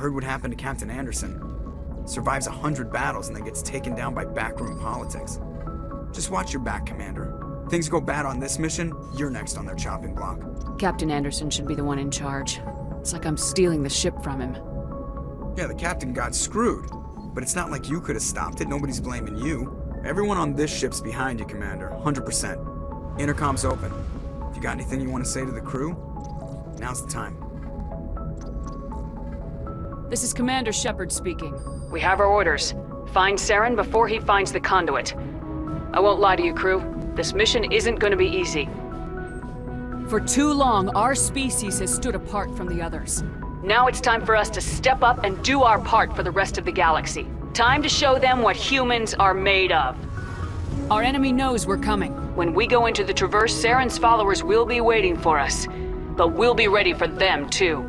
heard what happened to Captain Anderson. Survives 100 battles and then gets taken down by backroom politics. Just watch your back, Commander. Things go bad on this mission, you're next on their chopping block. Captain Anderson should be the one in charge. It's like I'm stealing the ship from him. Yeah, the captain got screwed. But it's not like you could have stopped it. Nobody's blaming you. Everyone on this ship's behind you, Commander. 100%. Intercom's open. If you got anything you want to say to the crew, now's the time. This is Commander Shepard speaking. We have our orders. Find Saren before he finds the conduit. I won't lie to you, crew. This mission isn't going to be easy. For too long, our species has stood apart from the others. Now it's time for us to step up and do our part for the rest of the galaxy. Time to show them what humans are made of. Our enemy knows we're coming. When we go into the Traverse, Saren's followers will be waiting for us. But we'll be ready for them, too.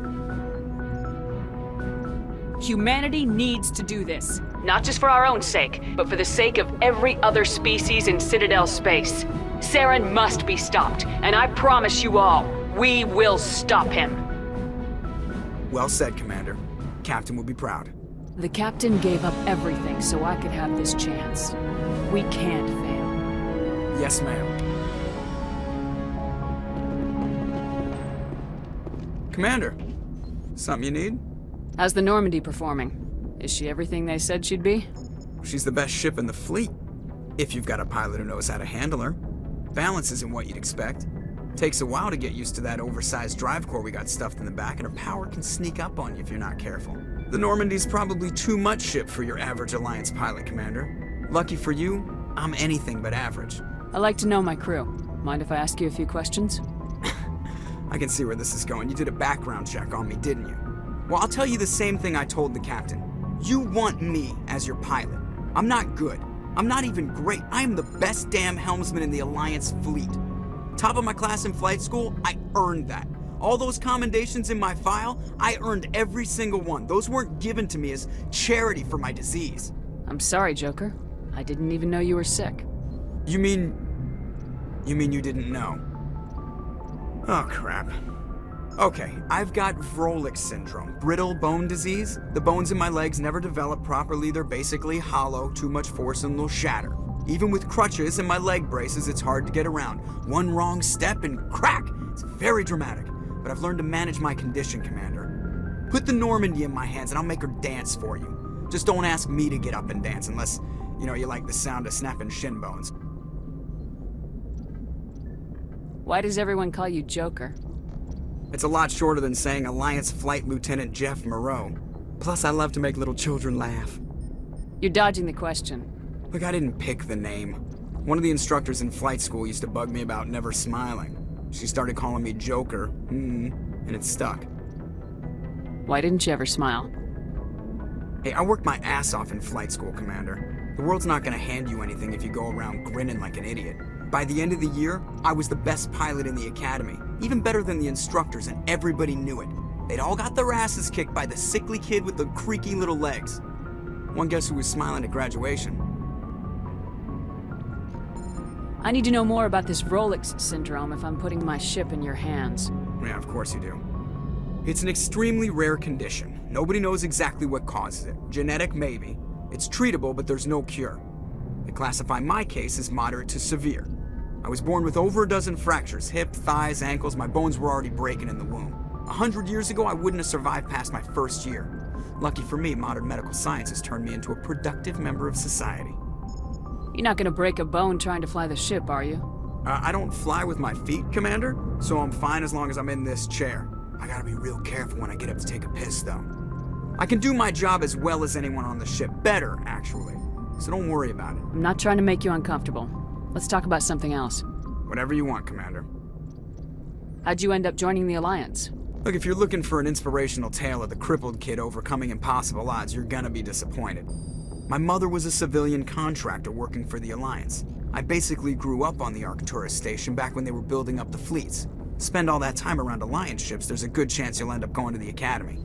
Humanity needs to do this. Not just for our own sake, but for the sake of every other species in Citadel space. Saren must be stopped, and I promise you all, we will stop him. Well said, Commander. Captain will be proud. The captain gave up everything so I could have this chance. We can't fail. Yes, ma'am. Commander, something you need? How's the Normandy performing? Is she everything they said she'd be? She's the best ship in the fleet. If you've got a pilot who knows how to handle her. Balance isn't what you'd expect. Takes a while to get used to that oversized drive core we got stuffed in the back, and her power can sneak up on you if you're not careful. The Normandy's probably too much ship for your average Alliance pilot, Commander. Lucky for you, I'm anything but average. I like to know my crew. Mind if I ask you a few questions? I can see where this is going. You did a background check on me, didn't you? Well, I'll tell you the same thing I told the captain. You want me as your pilot. I'm not good. I'm not even great. I am the best damn helmsman in the Alliance fleet. Top of my class in flight school, I earned that. All those commendations in my file, I earned every single one. Those weren't given to me as charity for my disease. I'm sorry, Joker. I didn't even know you were sick. You mean you didn't know? Oh, crap. Okay, I've got Vrolik syndrome, brittle bone disease. The bones in my legs never develop properly. They're basically hollow, too much force and they'll shatter. Even with crutches and my leg braces, it's hard to get around. One wrong step and crack! It's very dramatic, but I've learned to manage my condition, Commander. Put the Normandy in my hands and I'll make her dance for you. Just don't ask me to get up and dance unless, you like the sound of snapping shin bones. Why does everyone call you Joker? It's a lot shorter than saying Alliance Flight Lieutenant Jeff Moreau. Plus, I love to make little children laugh. You're dodging the question. Look, I didn't pick the name. One of the instructors in flight school used to bug me about never smiling. She started calling me Joker, and it stuck. Why didn't you ever smile? Hey, I worked my ass off in flight school, Commander. The world's not gonna hand you anything if you go around grinning like an idiot. By the end of the year, I was the best pilot in the academy, even better than the instructors, and everybody knew it. They'd all got their asses kicked by the sickly kid with the creaky little legs. One guess who was smiling at graduation? I need to know more about this Vrolik syndrome if I'm putting my ship in your hands. Yeah, of course you do. It's an extremely rare condition. Nobody knows exactly what causes it. Genetic, maybe. It's treatable, but there's no cure. They classify my case as moderate to severe. I was born with over a dozen fractures, hip, thighs, ankles. My bones were already breaking in the womb. 100 years ago, I wouldn't have survived past my first year. Lucky for me, modern medical science has turned me into a productive member of society. You're not gonna break a bone trying to fly the ship, are you? I don't fly with my feet, Commander, so I'm fine as long as I'm in this chair. I gotta be real careful when I get up to take a piss, though. I can do my job as well as anyone on the ship. Better, actually. So don't worry about it. I'm not trying to make you uncomfortable. Let's talk about something else. Whatever you want, Commander. How'd you end up joining the Alliance? Look, if you're looking for an inspirational tale of the crippled kid overcoming impossible odds, you're gonna be disappointed. My mother was a civilian contractor working for the Alliance. I basically grew up on the Arcturus station back when they were building up the fleets. Spend all that time around Alliance ships, there's a good chance you'll end up going to the Academy.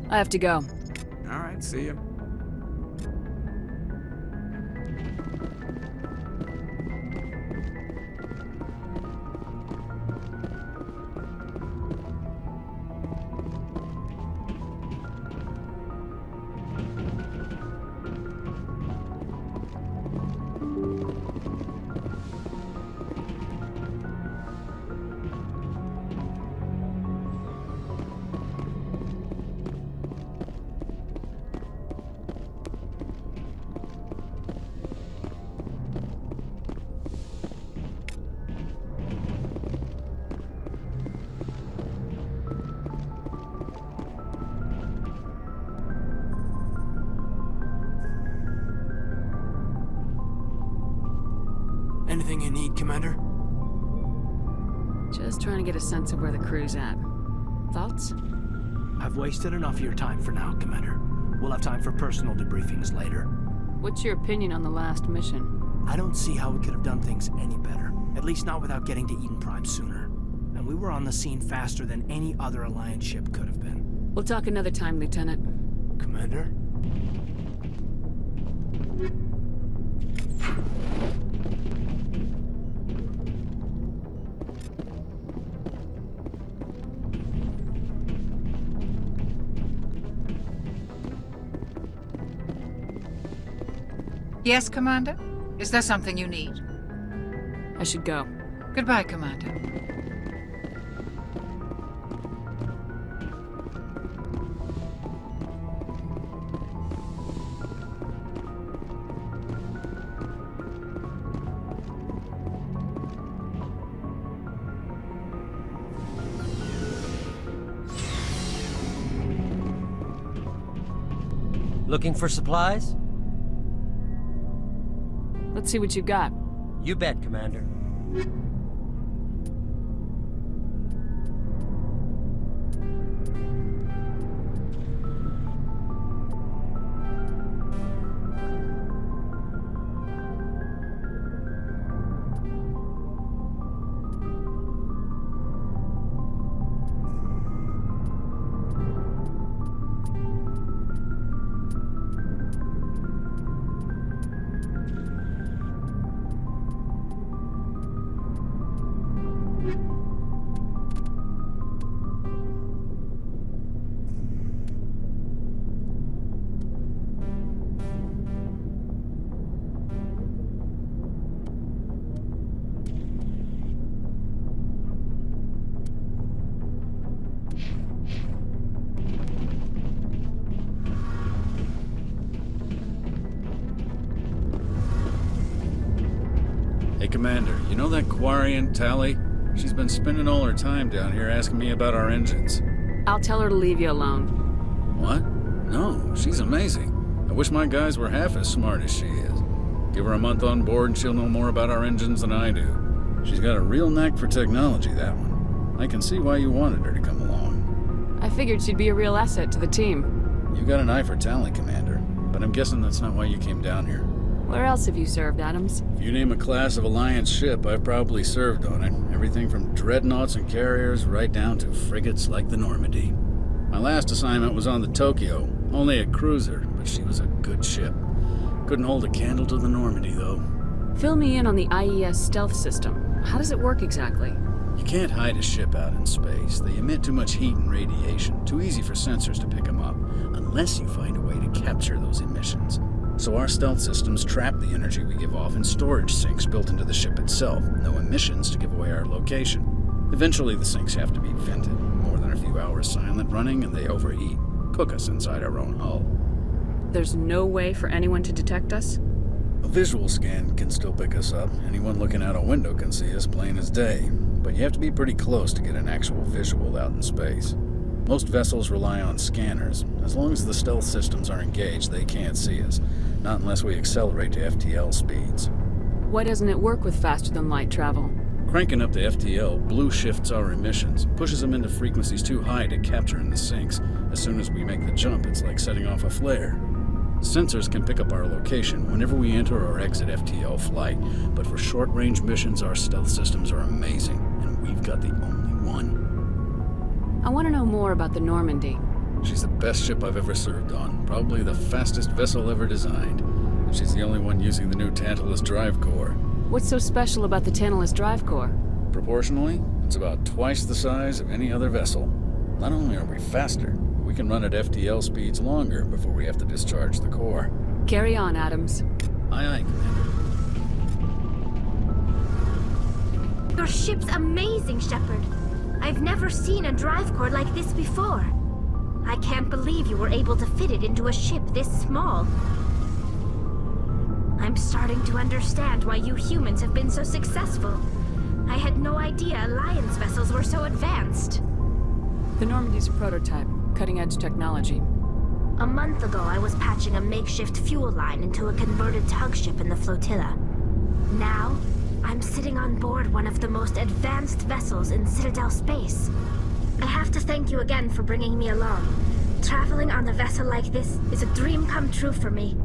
I have to go. All right, see ya. Commander? Just trying to get a sense of where the crew's at. Thoughts? I've wasted enough of your time for now, Commander. We'll have time for personal debriefings later. What's your opinion on the last mission? I don't see how we could have done things any better. At least not without getting to Eden Prime sooner. And we were on the scene faster than any other Alliance ship could have been. We'll talk another time, Lieutenant. Commander? Yes, Commander? Is there something you need? I should go. Goodbye, Commander. Looking for supplies? Let's see what you got. You bet, Commander. Hey, Commander, you know that Quarian, Tally? She's been spending all her time down here asking me about our engines. I'll tell her to leave you alone. What? No, she's amazing. I wish my guys were half as smart as she is. Give her a month on board and she'll know more about our engines than I do. She's got a real knack for technology, that one. I can see why you wanted her to come along. I figured she'd be a real asset to the team. You got an eye for Tally, Commander, but I'm guessing that's not why you came down here. Where else have you served, Adams? If you name a class of Alliance ship, I've probably served on it. Everything from dreadnoughts and carriers right down to frigates like the Normandy. My last assignment was on the Tokyo, only a cruiser, but she was a good ship. Couldn't hold a candle to the Normandy, though. Fill me in on the IES stealth system. How does it work exactly? You can't hide a ship out in space. They emit too much heat and radiation, too easy for sensors to pick them up, unless you find a way to capture those emissions. So our stealth systems trap the energy we give off in storage sinks built into the ship itself. No emissions to give away our location. Eventually the sinks have to be vented. More than a few hours silent running and they overheat. Cook us inside our own hull. There's no way for anyone to detect us? A visual scan can still pick us up. Anyone looking out a window can see us plain as day. But you have to be pretty close to get an actual visual out in space. Most vessels rely on scanners. As long as the stealth systems are engaged, they can't see us. Not unless we accelerate to FTL speeds. Why doesn't it work with faster-than-light travel? Cranking up to FTL blue shifts our emissions, pushes them into frequencies too high to capture in the sinks. As soon as we make the jump, it's like setting off a flare. Sensors can pick up our location whenever we enter or exit FTL flight, but for short-range missions, our stealth systems are amazing, and we've got the only one. I want to know more about the Normandy. She's the best ship I've ever served on, probably the fastest vessel ever designed. And she's the only one using the new Tantalus drive core. What's so special about the Tantalus drive core? Proportionally, it's about twice the size of any other vessel. Not only are we faster, but we can run at FTL speeds longer before we have to discharge the core. Carry on, Adams. Aye, aye, Commander. Your ship's amazing, Shepard. I've never seen a drive core like this before. I can't believe you were able to fit it into a ship this small. I'm starting to understand why you humans have been so successful. I had no idea Alliance vessels were so advanced. The Normandy's a prototype, cutting-edge technology. A month ago, I was patching a makeshift fuel line into a converted tug ship in the flotilla. Now, I'm sitting on board one of the most advanced vessels in Citadel space. I have to thank you again for bringing me along. Traveling on a vessel like this is a dream come true for me.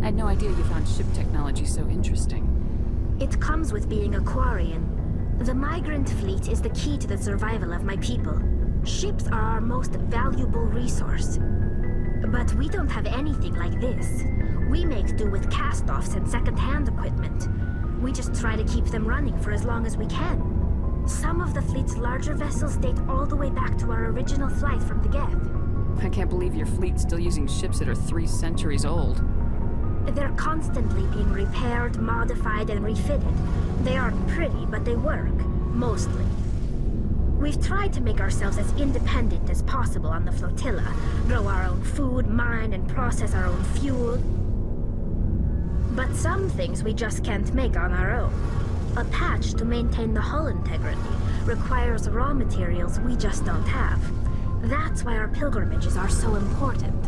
I had no idea you found ship technology so interesting. It comes with being a Quarian. The migrant fleet is the key to the survival of my people. Ships are our most valuable resource. But we don't have anything like this. We make do with cast-offs and second-hand equipment. We just try to keep them running for as long as we can. Some of the fleet's larger vessels date all the way back to our original flight from the Geth. I can't believe your fleet's still using ships that are 3 centuries old. They're constantly being repaired, modified, and refitted. They aren't pretty, but they work. Mostly. We've tried to make ourselves as independent as possible on the flotilla. Grow our own food, mine, and process our own fuel. But some things we just can't make on our own. A patch to maintain the hull integrity requires raw materials we just don't have. That's why our pilgrimages are so important.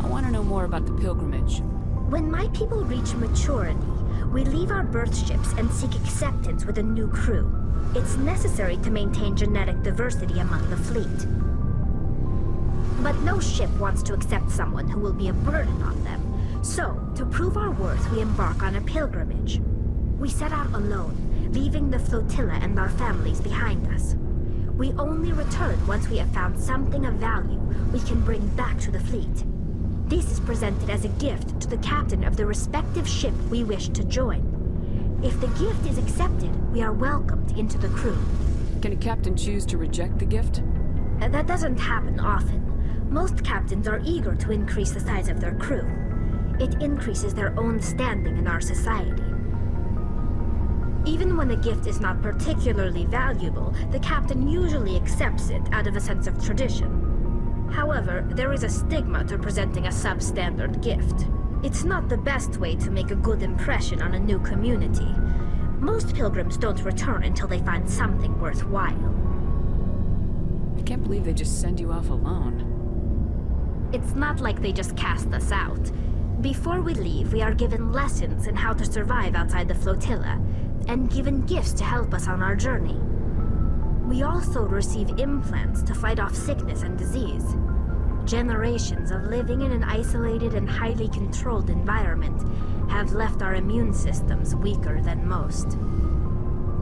I want to know more about the pilgrimage. When my people reach maturity, we leave our birth ships and seek acceptance with a new crew. It's necessary to maintain genetic diversity among the fleet. But no ship wants to accept someone who will be a burden on them. So, to prove our worth, we embark on a pilgrimage. We set out alone, leaving the flotilla and our families behind us. We only return once we have found something of value we can bring back to the fleet. This is presented as a gift to the captain of the respective ship we wish to join. If the gift is accepted, we are welcomed into the crew. Can a captain choose to reject the gift? That doesn't happen often. Most captains are eager to increase the size of their crew. It increases their own standing in our society. Even when a gift is not particularly valuable, the captain usually accepts it out of a sense of tradition. However, there is a stigma to presenting a substandard gift. It's not the best way to make a good impression on a new community. Most pilgrims don't return until they find something worthwhile. I can't believe they just send you off alone. It's not like they just cast us out. Before we leave, we are given lessons in how to survive outside the flotilla, and given gifts to help us on our journey. We also receive implants to fight off sickness and disease. Generations of living in an isolated and highly controlled environment have left our immune systems weaker than most.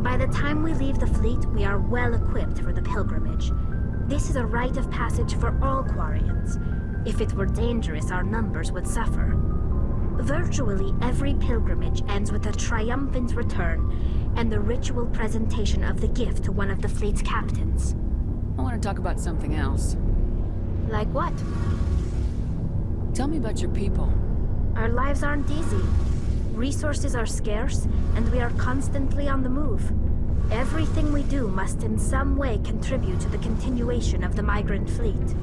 By the time we leave the fleet, we are well equipped for the pilgrimage. This is a rite of passage for all Quarians. If it were dangerous, our numbers would suffer. Virtually every pilgrimage ends with a triumphant return and the ritual presentation of the gift to one of the fleet's captains. I want to talk about something else. Like what? Tell me about your people. Our lives aren't easy. Resources are scarce, and we are constantly on the move. Everything we do must in some way contribute to the continuation of the migrant fleet.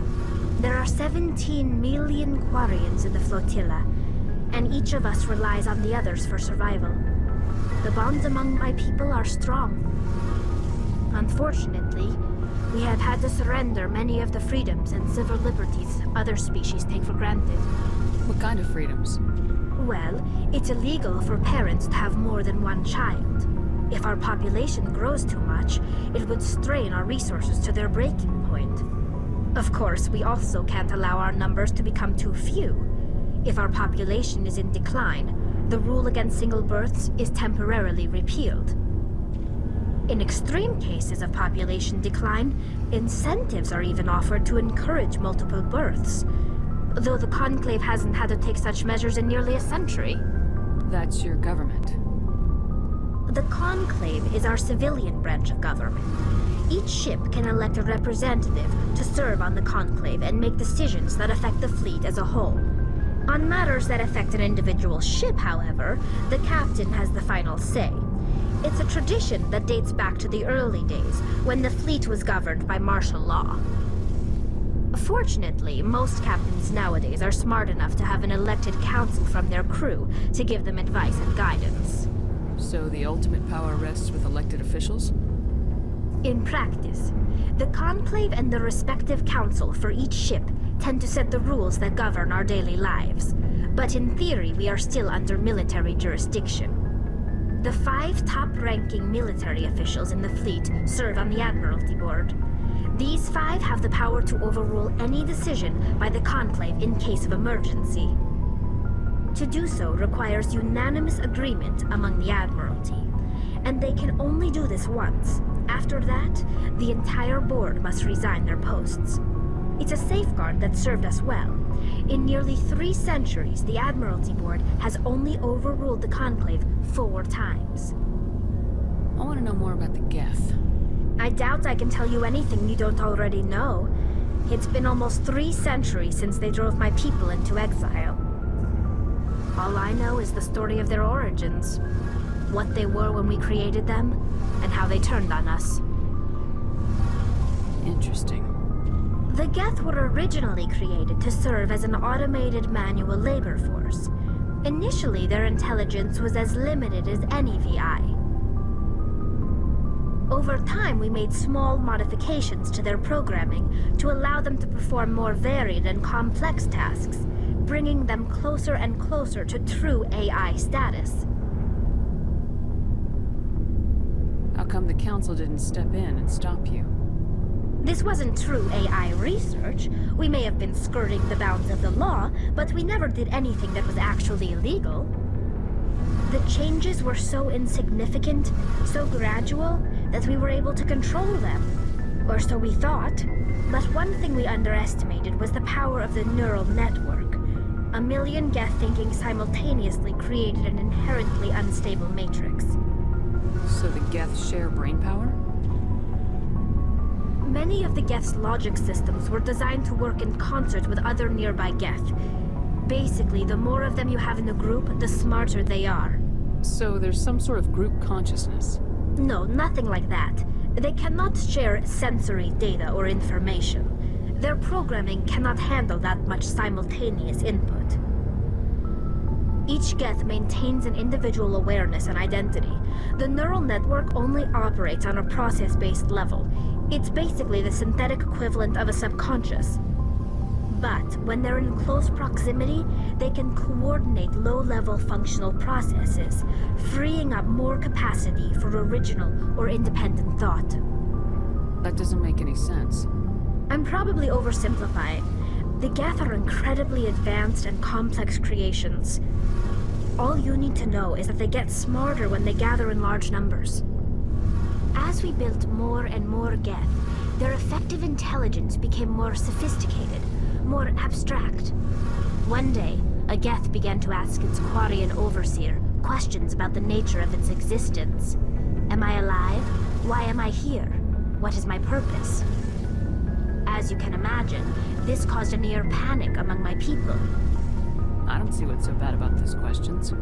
There are 17 million Quarians in the flotilla, and each of us relies on the others for survival. The bonds among my people are strong. Unfortunately, we have had to surrender many of the freedoms and civil liberties other species take for granted. What kind of freedoms? Well, it's illegal for parents to have more than one child. If our population grows too much, it would strain our resources to their breaking point. Of course, we also can't allow our numbers to become too few. If our population is in decline, the rule against single births is temporarily repealed. In extreme cases of population decline, incentives are even offered to encourage multiple births, though the Conclave hasn't had to take such measures in nearly a century. That's your government. The Conclave is our civilian branch of government. Each ship can elect a representative to serve on the Conclave and make decisions that affect the fleet as a whole. On matters that affect an individual ship, however, the captain has the final say. It's a tradition that dates back to the early days, when the fleet was governed by martial law. Fortunately, most captains nowadays are smart enough to have an elected council from their crew to give them advice and guidance. So the ultimate power rests with elected officials? In practice, the Conclave and the respective council for each ship tend to set the rules that govern our daily lives. But in theory, we are still under military jurisdiction. The 5 top-ranking military officials in the fleet serve on the Admiralty Board. These 5 have the power to overrule any decision by the Conclave in case of emergency. To do so requires unanimous agreement among the Admiralty, and they can only do this once. After that, the entire board must resign their posts. It's a safeguard that served us well. In nearly 3 centuries, the Admiralty Board has only overruled the Conclave 4 times. I want to know more about the Geth. I doubt I can tell you anything you don't already know. It's been almost 3 centuries since they drove my people into exile. All I know is the story of their origins, what they were when we created them, and how they turned on us. Interesting. The Geth were originally created to serve as an automated manual labor force. Initially, their intelligence was as limited as any VI. Over time, we made small modifications to their programming to allow them to perform more varied and complex tasks, bringing them closer and closer to true AI status. How come the Council didn't step in and stop you? This wasn't true AI research. We may have been skirting the bounds of the law, but we never did anything that was actually illegal. The changes were so insignificant, so gradual, that we were able to control them. Or so we thought. But one thing we underestimated was the power of the neural network. 1 million Geth thinking simultaneously created an inherently unstable matrix. So the Geth share brainpower? Many of the Geth's logic systems were designed to work in concert with other nearby Geth. Basically, the more of them you have in the group, the smarter they are. So there's some sort of group consciousness? No, nothing like that. They cannot share sensory data or information. Their programming cannot handle that much simultaneous input. Each Geth maintains an individual awareness and identity. The neural network only operates on a process-based level. It's basically the synthetic equivalent of a subconscious. But when they're in close proximity, they can coordinate low-level functional processes, freeing up more capacity for original or independent thought. That doesn't make any sense. I'm probably oversimplifying. The Geth are incredibly advanced and complex creations. All you need to know is that they get smarter when they gather in large numbers. As we built more and more Geth, their effective intelligence became more sophisticated, more abstract. One day, a Geth began to ask its Quarian overseer questions about the nature of its existence. Am I alive? Why am I here? What is my purpose? As you can imagine, this caused a near panic among my people. I don't see what's so bad about those questions.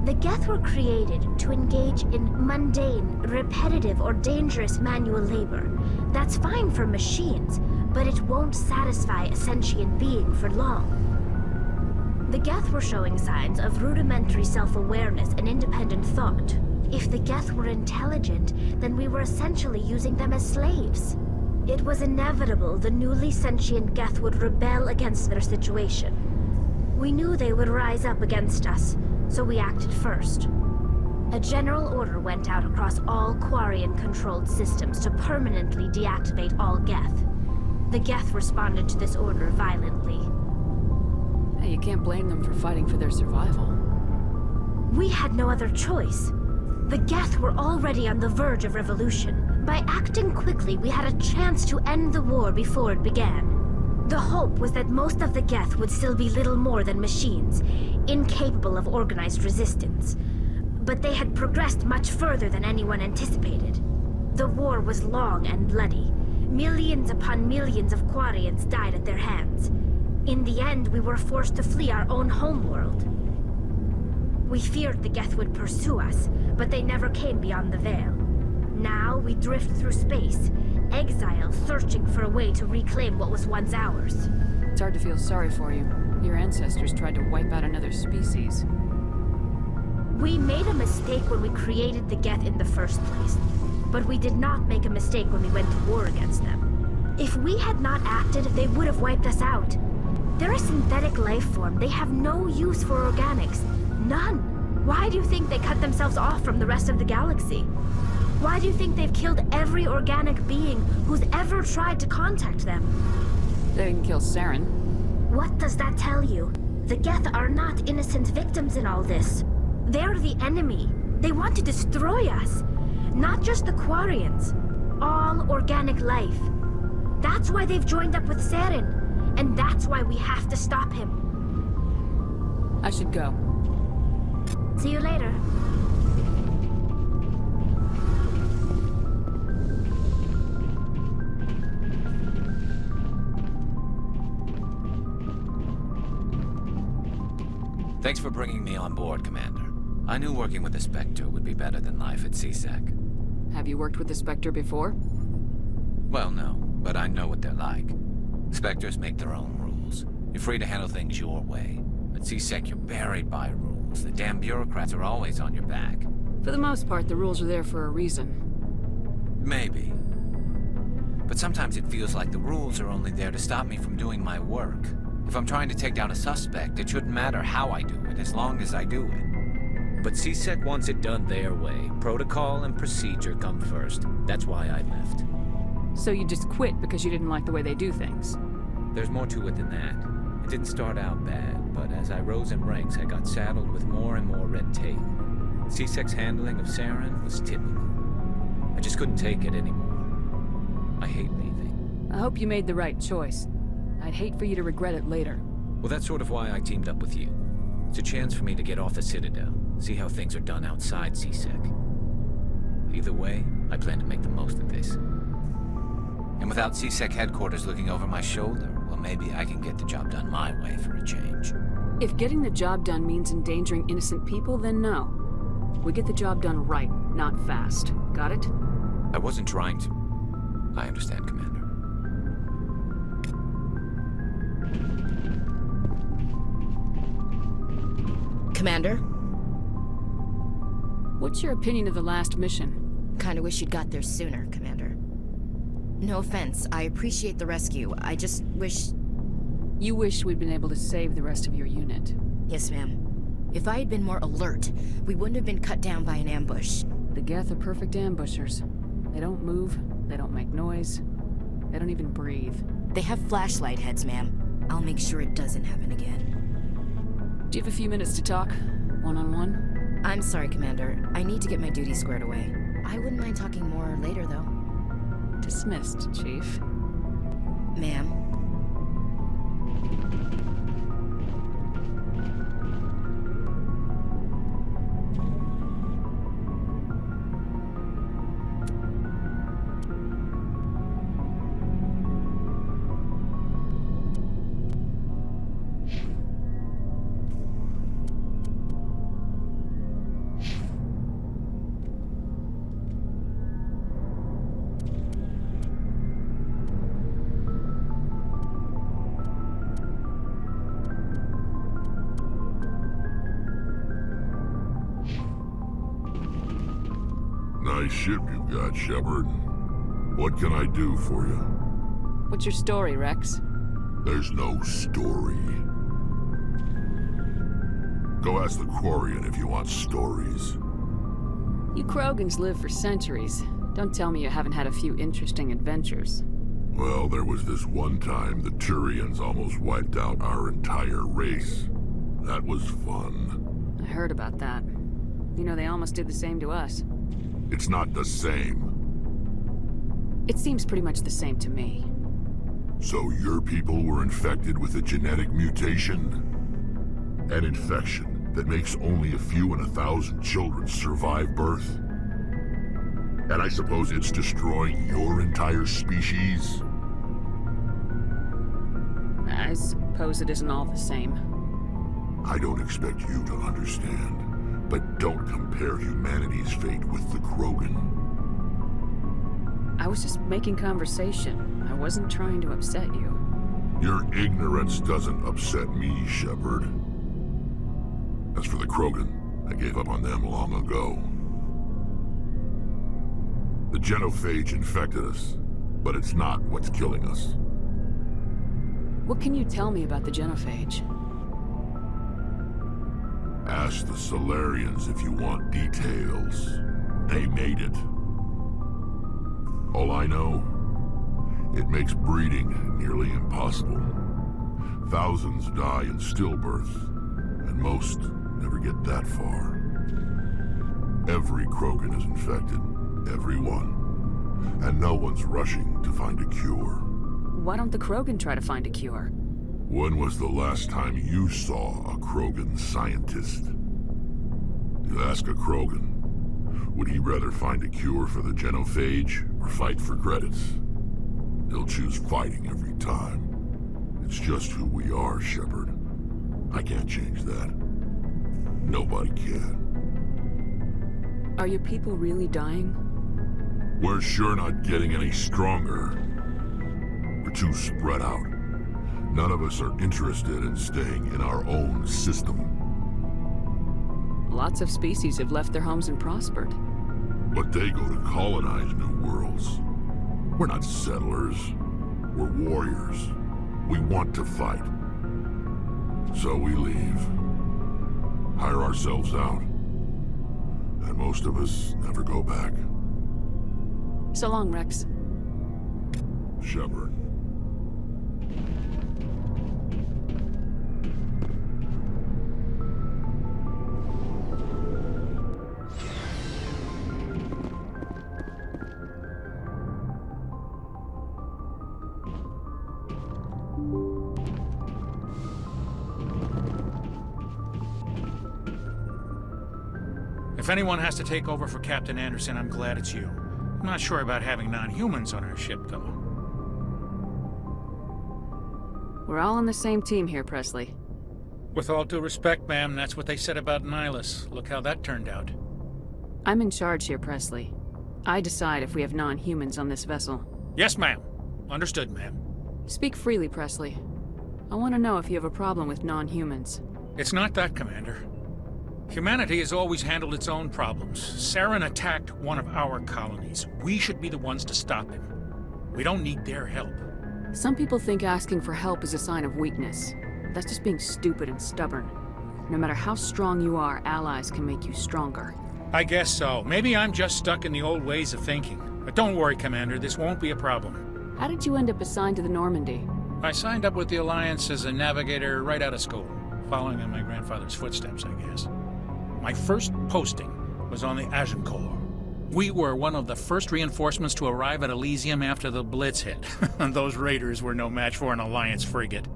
The Geth were created to engage in mundane, repetitive, or dangerous manual labor. That's fine for machines, but it won't satisfy a sentient being for long. The Geth were showing signs of rudimentary self-awareness and independent thought. If the Geth were intelligent, then we were essentially using them as slaves. It was inevitable the newly sentient Geth would rebel against their situation. We knew they would rise up against us, so we acted first. A general order went out across all Quarian-controlled systems to permanently deactivate all Geth. The Geth responded to this order violently. Hey, you can't blame them for fighting for their survival. We had no other choice. The Geth were already on the verge of revolution. By acting quickly, we had a chance to end the war before it began. The hope was that most of the Geth would still be little more than machines, incapable of organized resistance. But they had progressed much further than anyone anticipated. The war was long and bloody. Millions upon millions of Quarians died at their hands. In the end, we were forced to flee our own homeworld. We feared the Geth would pursue us, but they never came beyond the Veil. Now we drift through space, exile searching for a way to reclaim what was once ours. It's hard to feel sorry for you. Your ancestors tried to wipe out another species. We made a mistake when we created the Geth in the first place, but we did not make a mistake when we went to war against them. If we had not acted, they would have wiped us out. They're a synthetic life form. They have no use for organics. None. Why do you think they cut themselves off from the rest of the galaxy? Why do you think they've killed every organic being who's ever tried to contact them? They didn't kill Saren. What does that tell you? The Geth are not innocent victims in all this. They're the enemy. They want to destroy us. Not just the Quarians. All organic life. That's why they've joined up with Saren. And that's why we have to stop him. I should go. See you later. Thanks for bringing me on board, Commander. I knew working with the Spectre would be better than life at CSEC. Have you worked with the Spectre before? Well, no, but I know what they're like. Spectres make their own rules. You're free to handle things your way. At CSEC, you're buried by rules. The damn bureaucrats are always on your back. For the most part, the rules are there for a reason. Maybe. But sometimes it feels like the rules are only there to stop me from doing my work. If I'm trying to take down a suspect, it shouldn't matter how I do it, as long as I do it. But CSEC wants it done their way. Protocol and procedure come first. That's why I left. So you just quit because you didn't like the way they do things? There's more to it than that. It didn't start out bad, but as I rose in ranks, I got saddled with more and more red tape. CSEC's handling of Saren was typical. I just couldn't take it anymore. I hate leaving. I hope you made the right choice. I'd hate for you to regret it later. Well, that's sort of why I teamed up with you. It's a chance for me to get off the Citadel, see how things are done outside CSEC. Either way, I plan to make the most of this. And without CSEC headquarters looking over my shoulder, well, maybe I can get the job done my way for a change. If getting the job done means endangering innocent people, then no. We get the job done right, not fast. Got it? I wasn't trying to. I understand, Commander. Commander? What's your opinion of the last mission? Kinda wish you'd got there sooner, Commander. No offense, I appreciate the rescue. I just wish... You wish we'd been able to save the rest of your unit. Yes, ma'am. If I had been more alert, we wouldn't have been cut down by an ambush. The Geth are perfect ambushers. They don't move, they don't make noise, they don't even breathe. They have flashlight heads, ma'am. I'll make sure it doesn't happen again. Do you have a few minutes to talk? One-on-one? I'm sorry, Commander. I need to get my duties squared away. I wouldn't mind talking more later, though. Dismissed, Chief. Ma'am. Nice ship you got, Shepard. What can I do for you? What's your story, Rex? There's no story. Go ask the Quarian if you want stories. You Krogans live for centuries. Don't tell me you haven't had a few interesting adventures. Well, there was this one time the Turians almost wiped out our entire race. That was fun. I heard about that. You know, they almost did the same to us. It's not the same. It seems pretty much the same to me. So your people were infected with a genetic mutation? An infection that makes only a few in 1,000 children survive birth? And I suppose it's destroying your entire species? I suppose it isn't all the same. I don't expect you to understand. But don't compare humanity's fate with the Krogan. I was just making conversation. I wasn't trying to upset you. Your ignorance doesn't upset me, Shepard. As for the Krogan, I gave up on them long ago. The genophage infected us, but it's not what's killing us. What can you tell me about the genophage? Ask the Solarians if you want details. They made it. All I know, it makes breeding nearly impossible. Thousands die in stillbirth, and most never get that far. Every Krogan is infected. Every one. And no one's rushing to find a cure. Why don't the Krogan try to find a cure? When was the last time you saw a Krogan scientist? You ask a Krogan, would he rather find a cure for the genophage or fight for credits? He'll choose fighting every time. It's just who we are, Shepard. I can't change that. Nobody can. Are your people really dying? We're sure not getting any stronger. We're too spread out. None of us are interested in staying in our own system. Lots of species have left their homes and prospered. But they go to colonize new worlds. We're not settlers. We're warriors. We want to fight. So we leave. Hire ourselves out. And most of us never go back. So long, Rex. Shepard. If anyone has to take over for Captain Anderson, I'm glad it's you. I'm not sure about having non-humans on our ship, though. We're all on the same team here, Presley. With all due respect, ma'am, that's what they said about Nihilus. Look how that turned out. I'm in charge here, Presley. I decide if we have non-humans on this vessel. Yes, ma'am. Understood, ma'am. Speak freely, Presley. I want to know if you have a problem with non-humans. It's not that, Commander. Humanity has always handled its own problems. Saren attacked one of our colonies. We should be the ones to stop him. We don't need their help. Some people think asking for help is a sign of weakness. That's just being stupid and stubborn. No matter how strong you are, allies can make you stronger. I guess so. Maybe I'm just stuck in the old ways of thinking. But don't worry, Commander. This won't be a problem. How did you end up assigned to the Normandy? I signed up with the Alliance as a navigator right out of school, following in my grandfather's footsteps, I guess. My first posting was on the Agincourt. We were one of the first reinforcements to arrive at Elysium after the Blitz hit. Those raiders were no match for an Alliance frigate.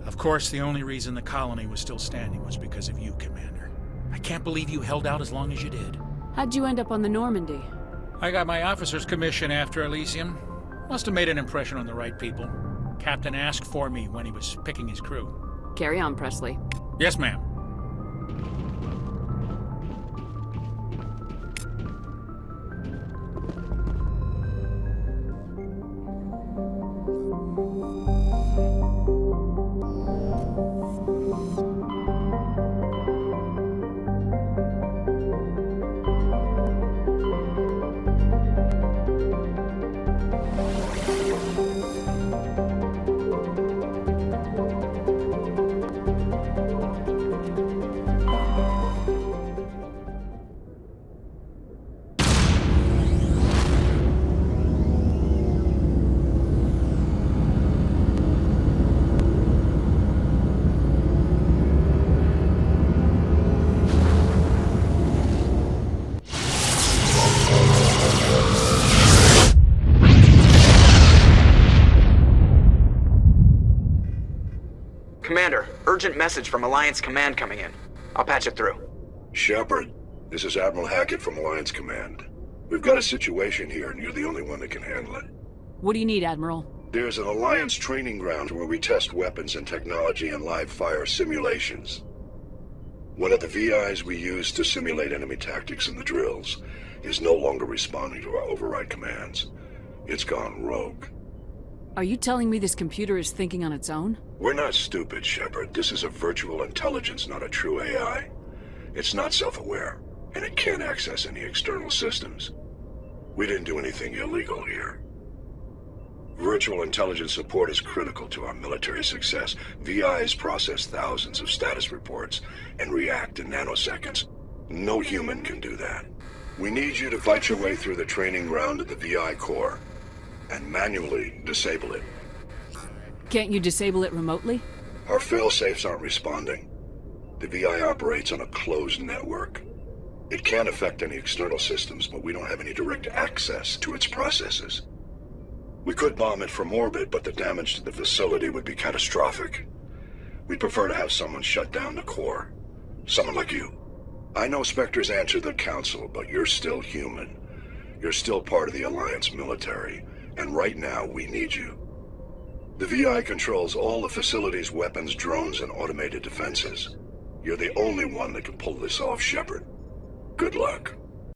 Of course, the only reason the colony was still standing was because of you, Commander. I can't believe you held out as long as you did. How'd you end up on the Normandy? I got my officer's commission after Elysium. Must have made an impression on the right people. Captain asked for me when he was picking his crew. Carry on, Presley. Yes, ma'am. Commander, urgent message from Alliance Command coming in. I'll patch it through. Shepard, this is Admiral Hackett from Alliance Command. We've got a situation here, and you're the only one that can handle it. What do you need, Admiral? There's an Alliance training ground where we test weapons and technology in live fire simulations. One of the VIs we use to simulate enemy tactics in the drills is no longer responding to our override commands. It's gone rogue. Are you telling me this computer is thinking on its own? We're not stupid, Shepard. This is a virtual intelligence, not a true AI. It's not self-aware, and it can't access any external systems. We didn't do anything illegal here. Virtual intelligence support is critical to our military success. VIs process thousands of status reports and react in nanoseconds. No human can do that. We need you to fight your way through the training ground of the VI core and manually disable it. Can't you disable it remotely? Our failsafes aren't responding. The VI operates on a closed network. It can affect any external systems, but we don't have any direct access to its processes. We could bomb it from orbit, but the damage to the facility would be catastrophic. We'd prefer to have someone shut down the core. Someone like you. I know Spectres answer the Council, but you're still human. You're still part of the Alliance military, and right now we need you. The VI controls all the facility's weapons, drones, and automated defenses. You're the only one that can pull this off, Shepard. Good luck.